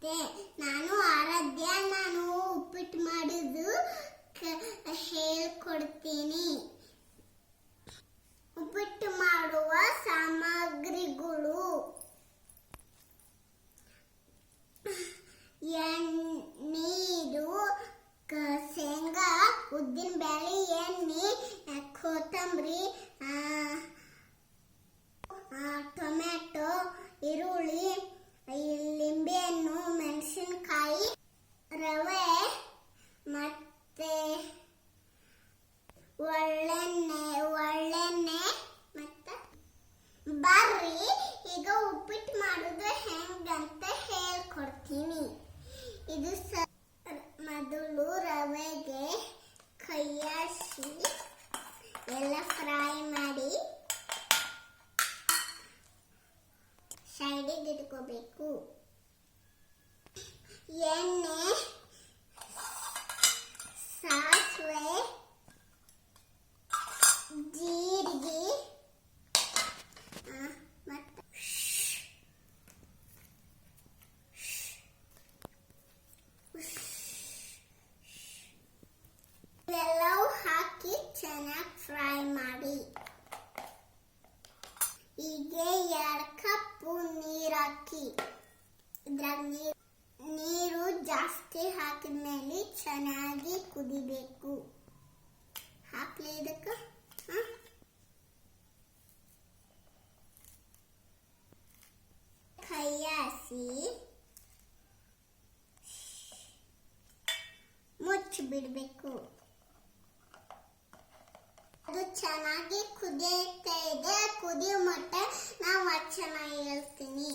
ನಮಸ್ತೆ, ನಾನು ಆರಾಧ್ಯ. ನಾನು ಉಪ್ಪಿಟ್ಟು ಮಾಡೋದು ಹೇಳ್ಕೊಡ್ತೀನಿ. ಉಪ್ಪಿಟ್ಟು ಮಾಡುವ ಸಾಮಗ್ರಿಗಳು: ನೀರು, ಶೇಂಗಾ, ಉದ್ದಿನ ಬೇಳೆ, ಎಣ್ಣೆ, ಕೊತ್ತಂಬರಿ, ಟೊಮೆಟೊ, ಈರುಳ್ಳಿ, ಲಿಂಬೆಹಣ್ಣು, ಮೆಣಸಿನಕಾಯಿ, ರವೆ ಮತ್ತೆ ಒಳ್ಳೆಣ್ಣೆ ಮತ್ತೆ ಬರ್ರಿ ಈಗ ಉಪ್ಪಿಟ್ಟು ಮಾಡೋದು ಹೆಂಗಂತ ಹೇಳ್ಕೊಡ್ತೀನಿ. ಇದು ಮೊದಲು ರವೆಗೆ ಕೈಯಾಡಿಸಿ ಎಲ್ಲ ಫ್ರೈ ಮಾಡಿ ಸೈಡಿಗೆ ಇಟ್ಕೋಬೇಕು. ಎಣ್ಣೆ, ಸಾಸಿವೆ, ಜೀರಿಗೆ ಮತ್ತೆ ಇವೆಲ್ಲವೂ ಹಾಕಿ ಚೆನ್ನಾಗಿ ಫ್ರೈ ಮಾಡಿ. ಈಗ 2 ಕಪ್ ನೀರು ಹಾಕಿ. ಇದ್ರಾಗ ನೀರು ಜಾಸ್ತಿ ಹಾಕಿದ್ಮೇಲೆ ಚೆನ್ನಾಗಿ ಕುದಿಬೇಕು. ಹಾಕ್ಲಿ ಇದಕ್ಕೆ ಕೈಯಾಡಿಸಿ ಮುಚ್ಚಿ ಬಿಡಬೇಕು. ಅದು ಚೆನ್ನಾಗಿ ಕುದಿಯುತ್ತಾ ಇದೆ. ಕುದಿಯೋ ಮಟ್ಟ ನಾವು ಚೆನ್ನಾಗಿ ಹೇಳ್ತೀನಿ.